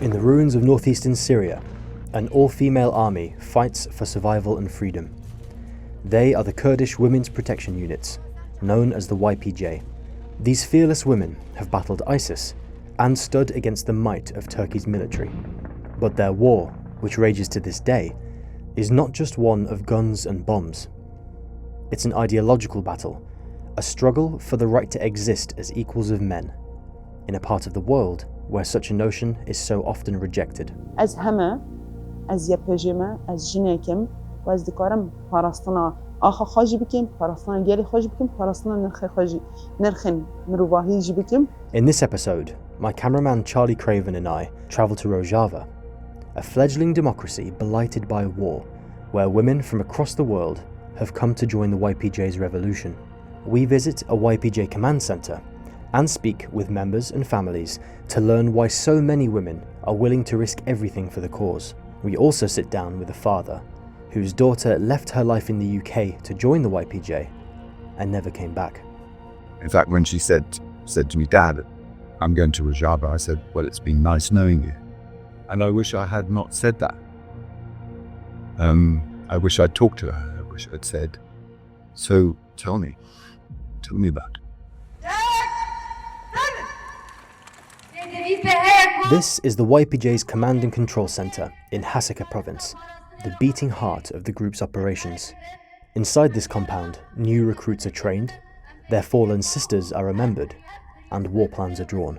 In the ruins of northeastern Syria, an all-female army fights for survival and freedom. They are the Kurdish Women's Protection Units, known as the YPJ. These fearless women have battled ISIS and stood against the might of Turkey's military. But their war, which rages to this day, is not just one of guns and bombs. It's an ideological battle, a struggle for the right to exist as equals of men, in a part of the world where such a notion is so often rejected. از همه از یپجمه از جنکم و از دکارم پاراستنا آخا خاجی بکیم پاراستنا گلی خاجی بکیم پاراستنا نرخن مروباهی جی بکیم. In this episode, my cameraman Charlie Craven and I travel to Rojava, a fledgling democracy blighted by war, where women from across the world have come to join the YPJ's revolution. We visit a YPJ command center and speak with members and families to learn why so many women are willing to risk everything for the cause. We also sit down with a father whose daughter left her life in the UK to join the YPJ and never came back. In fact, when she said to me, "Dad, I'm going to Rojava," I said, "Well, it's been nice knowing you." And I wish I had not said that. I wish I'd talked to her. I wish I'd said, "So tell me about it." This is the YPJ's Command and Control Center in Hasaka province, the beating heart of the group's operations. Inside this compound, new recruits are trained, their fallen sisters are remembered, and war plans are drawn.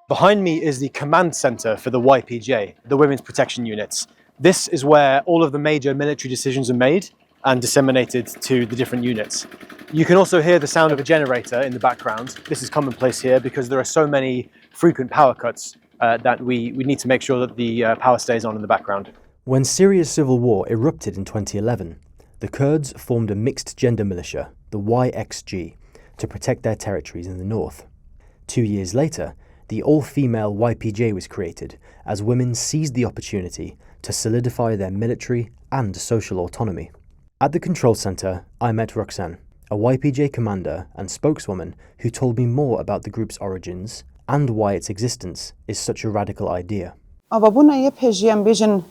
Behind me is the command center for the YPJ, the Women's Protection Units. This is where all of the major military decisions are made and disseminated to the different units. You can also hear the sound of a generator in the background. This is commonplace here because there are so many frequent power cuts that we need to make sure that the power stays on in the background. When Syria's civil war erupted in 2011, the Kurds formed a mixed gender militia, the YXG, to protect their territories in the north. 2 years later, the all-female YPJ was created as women seized the opportunity to solidify their military and social autonomy. At the control center, I met Roxanne, a YPJ commander and spokeswoman who told me more about the group's origins and why its existence is such a radical idea. آوابونا یپجی ام بیشن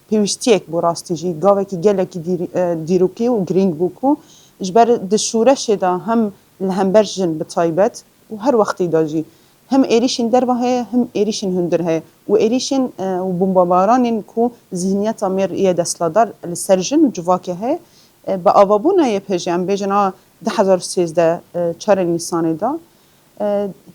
پیوستیک براستیجی گاوه کی گله کی دیروکی و گرینگ بوکو جبر دشورش دا هم لهمبرجن بطایبت و هر وقتی داجی هم ایریشن دربه هم ایریشن هندر های و ایریشن و بمبارانین کو ذهنیت امیر یه دستلادار لسرجن و جواکه های با آوابونا یپجی ام بیشن 2013 4 نیسان دا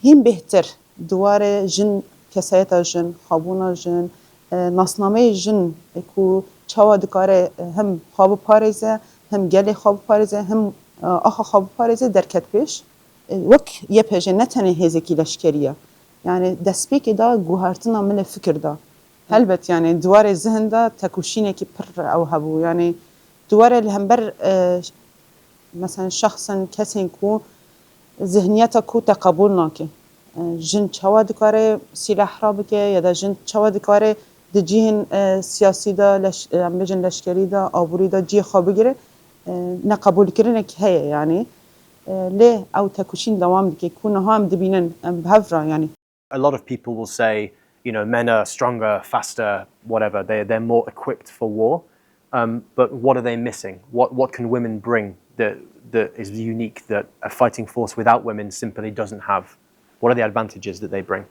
هم بهتر دوار جن کسایت جن خوابونا جن ناسنامه جن کو چوا دکاره هم خواب پارزه هم گل خواب پارزه هم آخا خواب پارزه در کت پیش وک یه پیش نتنه هزکی لشکریه یعنی دسپیک دا گوهرتنا مل فکر دا هلبت یعنی دوار ذهن دا تکوشینه کی پر او هبو یعنی دوار الهمبر مثلا شخصا کسی کو ذهنیتا کو تقبل ناکه جن چوا دکاره سلاح را بکه یا دا جن چوا دکاره د جهن سیاسی دا بجن لشکری دا آبوری دا جی خواب بگیره نقبول کردن که هیه یعنی له او تکوشین دوام دکه کونه هم دبینن بهفرا یعنی. A lot of people will say, you know, men are stronger, faster, whatever. They're more equipped for war. But what are they missing? What can women bring that is unique that a fighting force without women simply doesn't have? What are the advantages that they bring?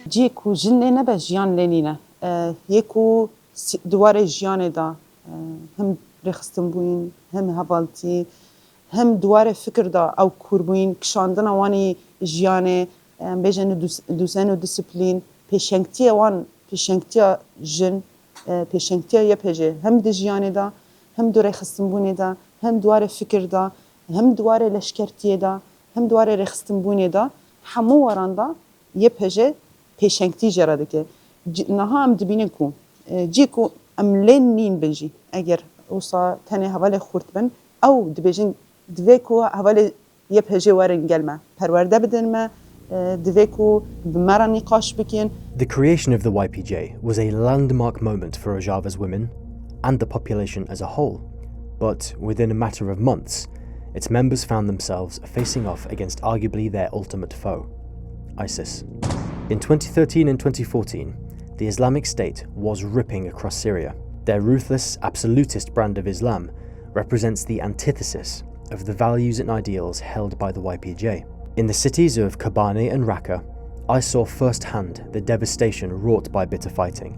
جیکو جن نه به جیان لنینه یکو دوار جیان دا هم رخستم بوین هم هوالتی هم دوار فکر دا او کور بوین کشاندن وانی جیان بجن دوزن و دیسپلین پیشنگتی وان پیشنگتی جن پیشنگتی یپجه هم دی جیان دا هم دو رخستم بوین دا هم دوار فکر دا هم دوار لشکرتی دا هم دوار رخستم بوین دا همو وراندا یپجه پیشنگتی جراده که نها هم دبینه کو جیکو املین نین بنجی اگر اوسا تنه حواله خورد بن او دبیجن دویکو حواله یپجه ورن گلمه پرورده بدن ما دویکو بمرا نقاش بکن. The creation of the YPJ was a landmark moment for Rojava's women and the population as a whole, but within a matter of months, its members found themselves facing off against arguably their ultimate foe, ISIS. In 2013 and 2014, the Islamic State was ripping across Syria. Their ruthless, absolutist brand of Islam represents the antithesis of the values and ideals held by the YPJ. In the cities of Kobani and Raqqa, I saw firsthand the devastation wrought by bitter fighting,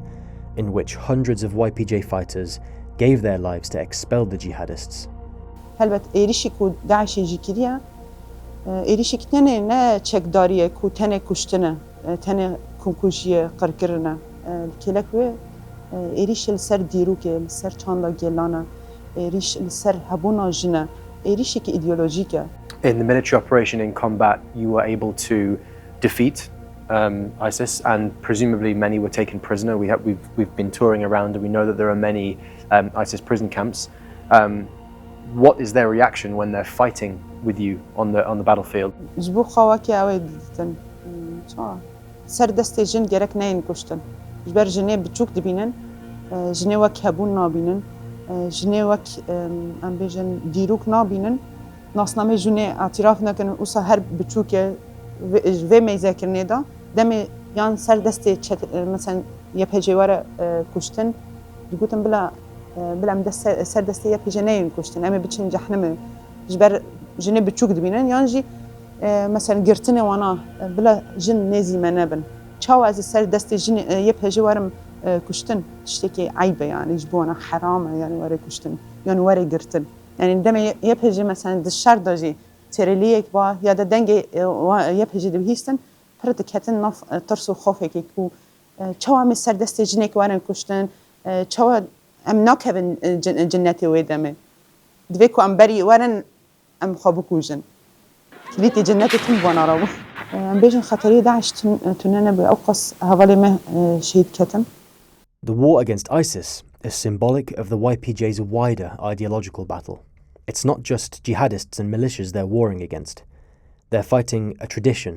in which hundreds of YPJ fighters gave their lives to expel the jihadists. هلبت ایریشی کو داعش جی کردیا ایریشی که تنه نه چکداریه کو تنه کشتنه تنه کنکوشیه قرکرنه کلک و ایریش لسر دیروکه لسر چاندا گلانه ایریش لسر هبونا جنه ایریشی که ایدئولوژیکه. In the military operation in combat, you were able to defeat ISIS, and presumably many were taken prisoner. We've been touring around, and we know that there are many ISIS prison camps. What is their reaction when they're fighting with you on the battlefield? جبو خواکی اوی دیدن سر دست جن گرک نین کشتن. جبر جنه بچوک دبینن، جنه وک هبون نابینن، جنه وک ام بیجن دیروک نابینن. ناسنامه جنه اعتراف نکنن اوسا هر بچوکه و میذکر نیدا. دم یان سر دست مثلا یه پجوار کشتن. دیگوتن بلا مدست سر دست یه پجنه این کشتن. اما بچن جهنم جبر جنه بچوک دبینن یانجی مثلا گرتنه وانا بلا جن نزی منابن. چاو از سر دست جن یه پجوارم کشتن تشتكي عيبه يعني يجبونا حرامه يعني وري كشتن يعني وري قرتن يعني دم يبهجي مثلا الشر داجي تريليك با يا دنجي يبهجي دبهيستن فرتك هتن نف ترسو خوفك كو چاو ام سر دست جنك ورن كشتن چاو ام ناكبن جنتي ويدمه دبيكو ام بري ورن ام خابوكوجن كليتي جنتي تم وانا راو ام بيجن خطري داعش تننا باوقص هوالي ما شهيد كتم. The war against ISIS is symbolic of the YPJ's wider ideological battle. It's not just jihadists and militias they're warring against. They're fighting a tradition,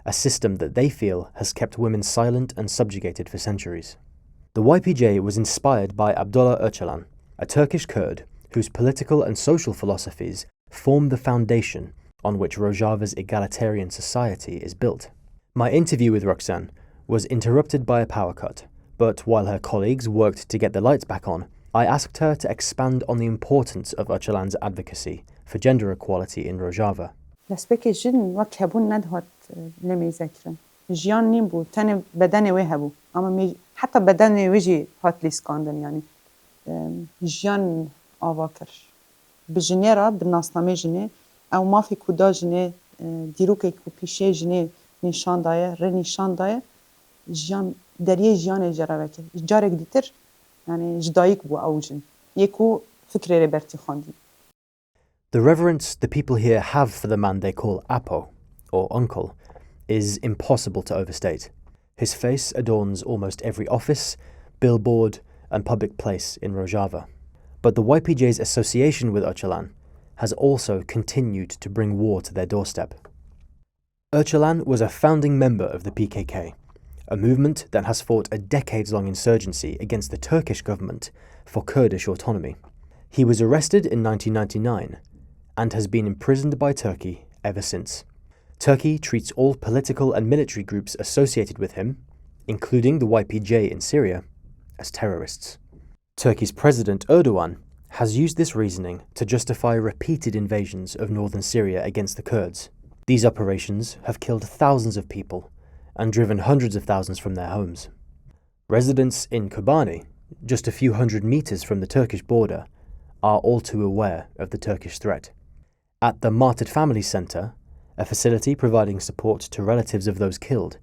a system that they feel has kept women silent and subjugated for centuries. The YPJ was inspired by Abdullah Öcalan, a Turkish Kurd whose political and social philosophies form the foundation on which Rojava's egalitarian society is built. My interview with Roxanne was interrupted by a power cut. But while her colleagues worked to get the lights back on, I asked her to expand on the importance of Öcalan's advocacy for gender equality in Rojava. لسبك جن وكهبون ندهت لمي ذكرن جيان نيبو تاني بدني وهبو أما حتى بدني وجي هات لي سكاندن يعني جيان آواكر بجنيرا بالناسنامي جني أو ما في كودا جني ديروكي كو بيشي جني نشان دايه رنشان دايه جيان دريه جيان جرابكه جارك ديتر يعني جدايك بو أوجن يكو فكرة ريبرتي خاندي. The reverence the people here have for the man they call Apo, or uncle, is impossible to overstate. His face adorns almost every office, billboard, and public place in Rojava. But the YPJ's association with Öcalan has also continued to bring war to their doorstep. Öcalan was a founding member of the PKK, a movement that has fought a decades-long insurgency against the Turkish government for Kurdish autonomy. He was arrested in 1999 and has been imprisoned by Turkey ever since. Turkey treats all political and military groups associated with him, including the YPJ in Syria, as terrorists. Turkey's President Erdogan has used this reasoning to justify repeated invasions of northern Syria against the Kurds. These operations have killed thousands of people and driven hundreds of thousands from their homes. Residents in Kobani, just a few hundred meters from the Turkish border, are all too aware of the Turkish threat. At the Martyred Family Center, a facility providing support to relatives of those killed,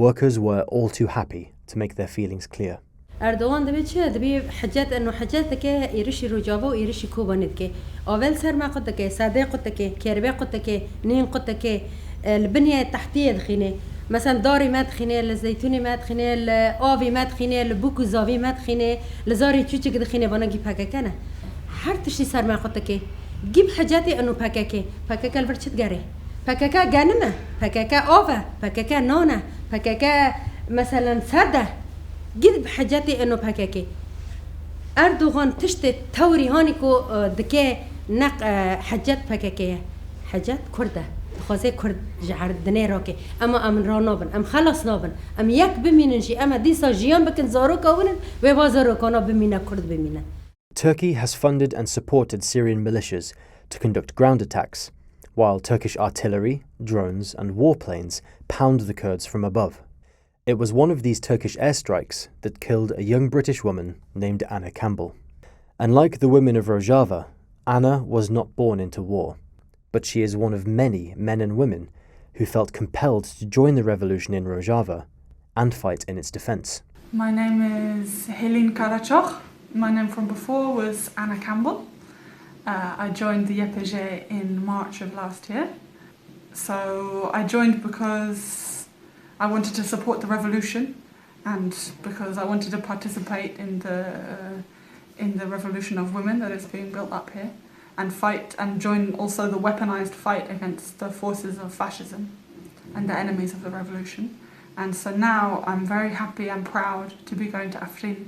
workers were all too happy to make their feelings clear. اردوغان دبي چه دبي حجات انه حجاتك يرشي روجافا ويرشي كوبانتك اول سر ما قدك ساده قدك كيربي قدك نين قدك البنيه التحتيه دخينه مثلا داري ما دخينه الزيتوني ما دخينه الاوفي ما دخينه البوكو زافي ما دخينه لزاري تشوچك دخينه بانا جي باكاكنا هر تشي سر ما قدك جيب حاجاتي انه باكاكا الفرشت غاري باكاكا غانما باكاكا اوفا باكاكا نونا باكاكا مثلا ساده جد بحاجاتي انه باكاكي اردوغان تشت توري هانيكو دكي نق حاجات باكاكيه حاجات كرده خازه کرد جهر دنیا را که اما ام را نابن ام خلاص نابن ام یک بمینن شی اما دیسا جیان بکن زارو کاونن و بازارو کانا بمینه کرد بمینه. Turkey has funded and supported Syrian militias to conduct ground attacks, while Turkish artillery, drones and warplanes pound the Kurds from above. It was one of these Turkish airstrikes that killed a young British woman named Anna Campbell. And like the women of Rojava, Anna was not born into war, but she is one of many men and women who felt compelled to join the revolution in Rojava and fight in its defence. My name is Helene Karachoch. My name from before was Anna Campbell. I joined the YPG in March of last year. So I joined because I wanted to support the revolution and because I wanted to participate in the revolution of women that is being built up here and fight and join also the weaponized fight against the forces of fascism and the enemies of the revolution. And so now I'm very happy and proud to be going to Afrin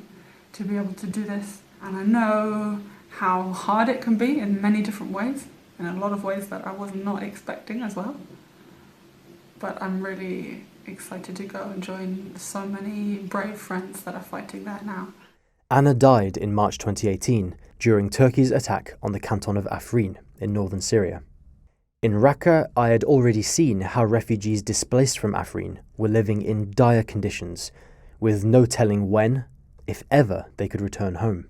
to be able to do this. And I know how hard it can be in many different ways, in a lot of ways that I was not expecting as well. But I'm really excited to go and join so many brave friends that are fighting there now. Anna died in March 2018 during Turkey's attack on the canton of Afrin in northern Syria. In Raqqa, I had already seen how refugees displaced from Afrin were living in dire conditions, with no telling when, if ever, they could return home.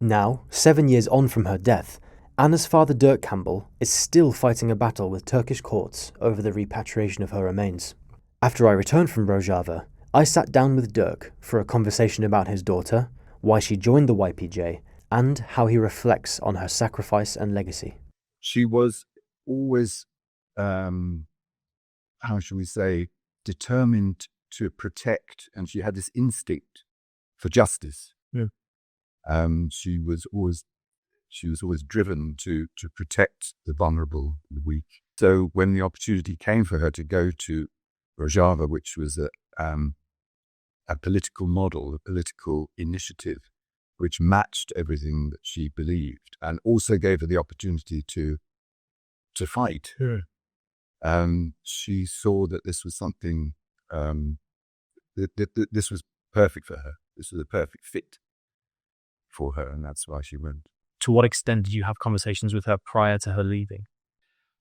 Now, 7 years on from her death, Anna's father Dirk Campbell is still fighting a battle with Turkish courts over the repatriation of her remains. After I returned from Rojava, I sat down with Dirk for a conversation about his daughter, why she joined the YPJ, and how he reflects on her sacrifice and legacy. She was always, how shall we say, determined to protect, and she had this instinct for justice. Yeah. She was always driven to protect the vulnerable, the weak. So when the opportunity came for her to go to Rojava, which was a political model, a political initiative, which matched everything that she believed, and also gave her the opportunity to fight. Yeah. She saw that this was something that this was perfect for her. This was a perfect fit for her, and that's why she went. To what extent did you have conversations with her prior to her leaving?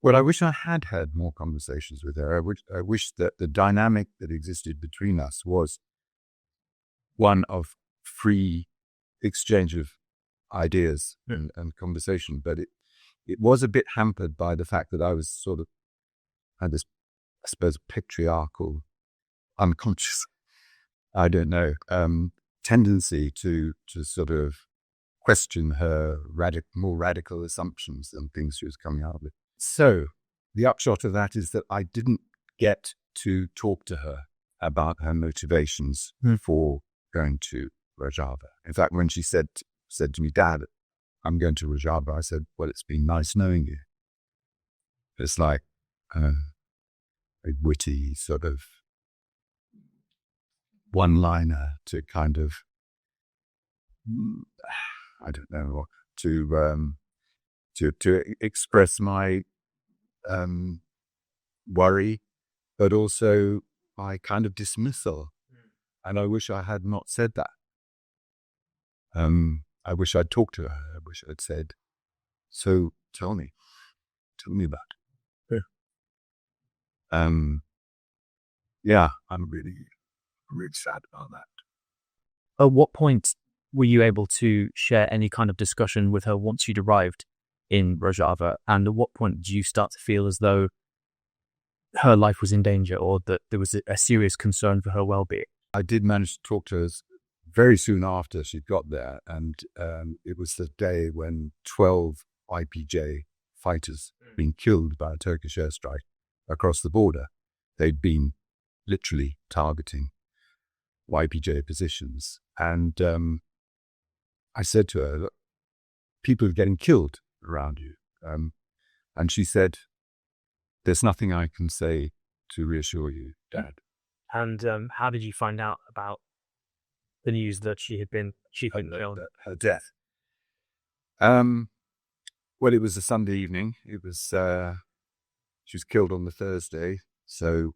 Well, I wish I had more conversations with her. I wish that the dynamic that existed between us was one of free exchange of ideas and conversation, but it was a bit hampered by the fact that I was sort of had this, I suppose, patriarchal, unconscious, I don't know, tendency to sort of question her more radical assumptions and things she was coming out with. So the upshot of that is that I didn't get to talk to her about her motivations for going to Rojava. In fact, when she said to me, "Dad, I'm going to Rojava," I said, "Well, it's been nice knowing you." It's like a witty sort of one-liner to kind of, I don't know, to express my worry, but also my kind of dismissal. And I wish I had not said that. I wish I'd talked to her. I wish I'd said, "So tell me about it." Yeah, I'm really sad about that. At what point were you able to share any kind of discussion with her once you'd arrived in Rojava? And at what point did you start to feel as though her life was in danger or that there was a serious concern for her well-being? I did manage to talk to her very soon after she'd got there, and it was the day when 12 YPJ fighters had been killed by a Turkish airstrike across the border. They'd been literally targeting YPJ positions. And I said to her, "Look, people are getting killed around you." And she said, "There's nothing I can say to reassure you, Dad." And how did you find out about the news that she had been killed? Her death. Well, it was a Sunday evening. It was She was killed on the Thursday. So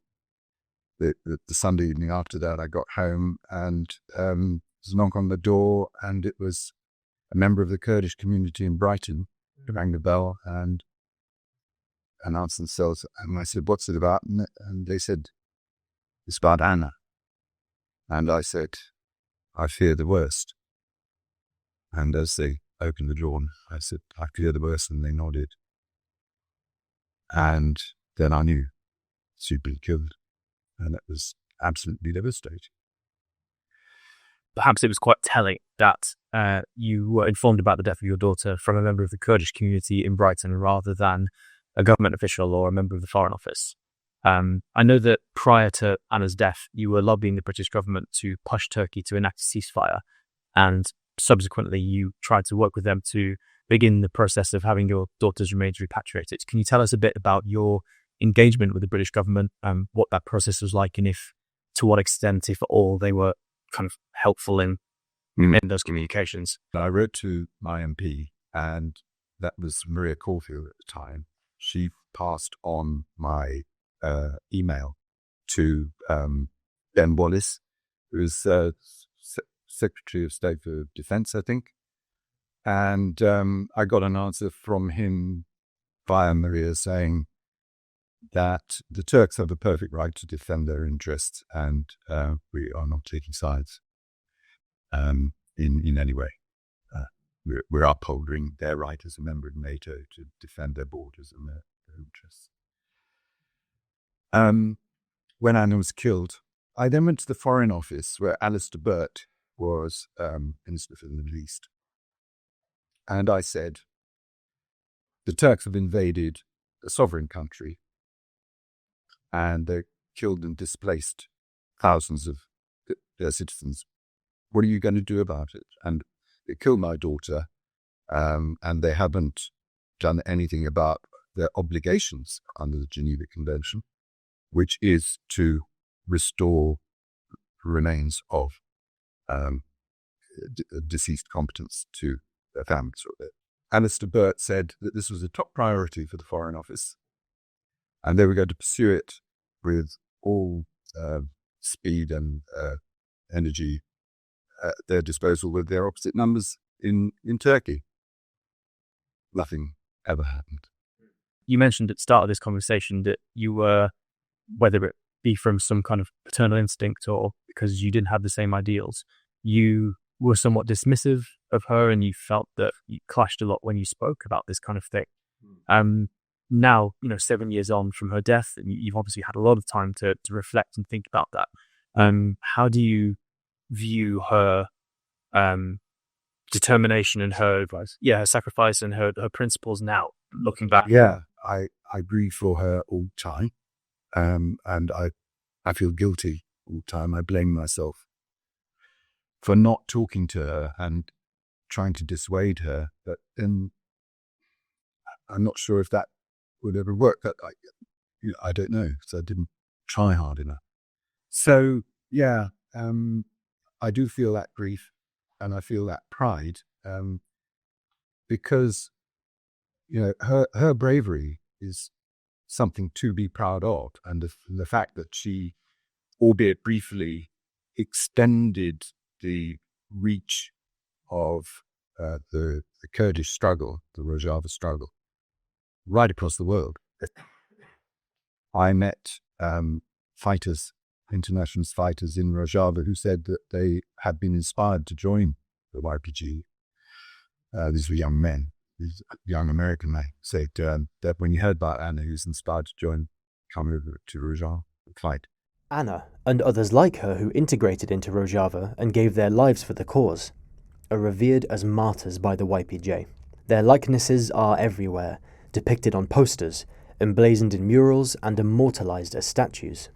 the Sunday evening after that, I got home and there was a knock on the door, and it was a member of the Kurdish community in Brighton who rang the bell and announced themselves. And I said, "What's it about?" And they said, "It's about Anna." And I said, "I fear the worst." And as they opened the door, I said, "I fear the worst," and they nodded. And then I knew she'd been killed, and it was absolutely devastating. Perhaps it was quite telling that you were informed about the death of your daughter from a member of the Kurdish community in Brighton rather than a government official or a member of the Foreign Office. I know that prior to Anna's death, you were lobbying the British government to push Turkey to enact a ceasefire, and subsequently you tried to work with them to begin the process of having your daughter's remains repatriated. Can you tell us a bit about your engagement with the British government, what that process was like, and to what extent, if at all, they were kind of helpful in those communications? I wrote to my MP, and that was Maria Caulfield at the time. She passed on my email to Ben Wallace, who was Secretary of State for Defence, I think. And I got an answer from him via Maria saying that the Turks have the perfect right to defend their interests, and we are not taking sides in any way. We're upholding their right as a member of NATO to defend their borders and their interests. When Anna was killed, I then went to the Foreign Office where Alistair Burt was Minister for the Middle East. And I said, the Turks have invaded a sovereign country and they killed and displaced thousands of their citizens. What are you going to do about it? And they killed my daughter, and they haven't done anything about their obligations under the Geneva Convention, which is to restore remains of deceased combatants to their families. Alistair Burt said that this was a top priority for the Foreign Office, and they were going to pursue it with all speed and energy at their disposal with their opposite numbers in Turkey. Nothing ever happened. You mentioned at the start of this conversation that you were, whether it be from some kind of paternal instinct or because you didn't have the same ideals, you were somewhat dismissive of her and you felt that you clashed a lot when you spoke about this kind of thing. Now, 7 years on from her death, and you've obviously had a lot of time to reflect and think about that. How do you view her determination and her sacrifice and her principles now, looking back? Yeah, I grieve for her all the time, and I feel guilty all the time. I blame myself for not talking to her and trying to dissuade her, but then I'm not sure if that would ever work. But I don't know, so I didn't try hard enough. So yeah, I do feel that grief and I feel that pride, because her bravery is something to be proud of, and the fact that she, albeit briefly, extended the reach of the Kurdish struggle, the Rojava struggle, right across the world. I met international fighters in Rojava who said that they had been inspired to join the YPG. These were young men, these young American men, said that when you heard about Anna, he was inspired to come over to Rojava and fight. Anna, and others like her who integrated into Rojava and gave their lives for the cause, are revered as martyrs by the YPJ. Their likenesses are everywhere, depicted on posters, emblazoned in murals and immortalized as statues.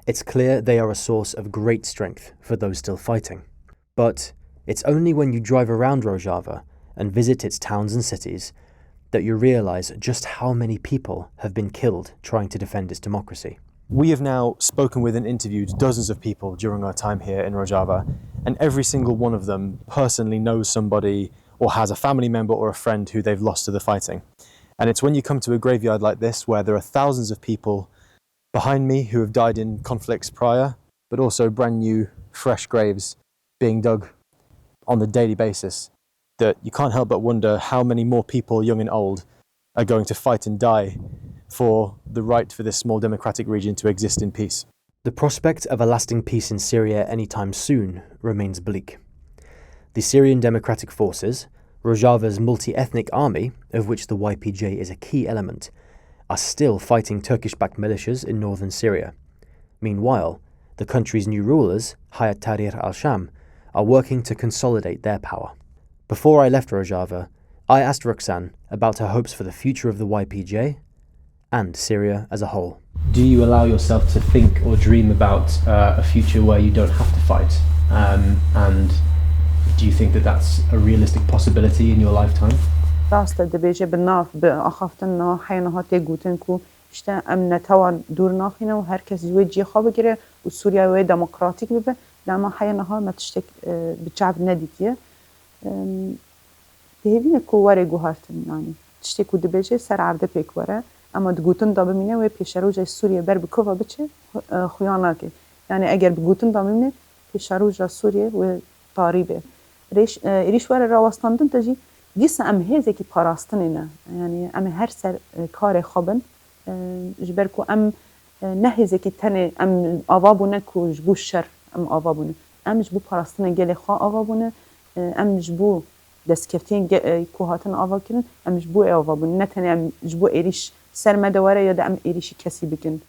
It's clear they are a source of great strength for those still fighting. But it's only when you drive around Rojava and visit its towns and cities that you realize just how many people have been killed trying to defend its democracy. We have now spoken with and interviewed dozens of people during our time here in Rojava, and every single one of them personally knows somebody or has a family member or a friend who they've lost to the fighting. And it's when you come to a graveyard like this, where there are thousands of people behind me who have died in conflicts prior, but also brand new, fresh graves being dug on the daily basis, that you can't help but wonder how many more people, young and old, are going to fight and die for the right for this small democratic region to exist in peace. The prospect of a lasting peace in Syria anytime soon remains bleak. The Syrian Democratic Forces, Rojava's multi-ethnic army, of which the YPJ is a key element, are still fighting Turkish-backed militias in northern Syria. Meanwhile, the country's new rulers, Hayat Tahrir al-Sham, are working to consolidate their power. Before I left Rojava, I asked Roxanne about her hopes for the future of the YPJ and Syria as a whole. Do you allow yourself to think or dream about a future where you don't have to fight? And do you think that that's a realistic possibility in your lifetime? راسته دبیجه بناف به آخافتن حینها تیگوتن کو işte امن توان دور ناخینه و هر کس جوی جی خواب گیره و سوریا وی دموکراتیک ببه لما حینها ما تشتک بچعب ندیتیه دهیوینه کو واره گوهارتن yani تشتک کو دبیجه سر عرده پیک واره اما دگوتن دا بمینه و پیشروج سوریه بر بکوفا بچه خویانا که yani اگر بگوتن دا بمینه پیشروج سوریه و طاریبه ریش واره راوستاندن تجی دیس ام هزه کی پاراستنه نه yani ام هر سر کار خوابن جبر کو ام نه هزه کی تنه ام آوابونه کو جبو شر ام آوابونه ام جبو پاراستنه گله خوا آوابونه ام جبو دستکفتین کوهاتن آوا کرن ام جبو آوابونه نه تنه ام جبو ایریش سر مدواره یا ده ام ایریشی کسی بکن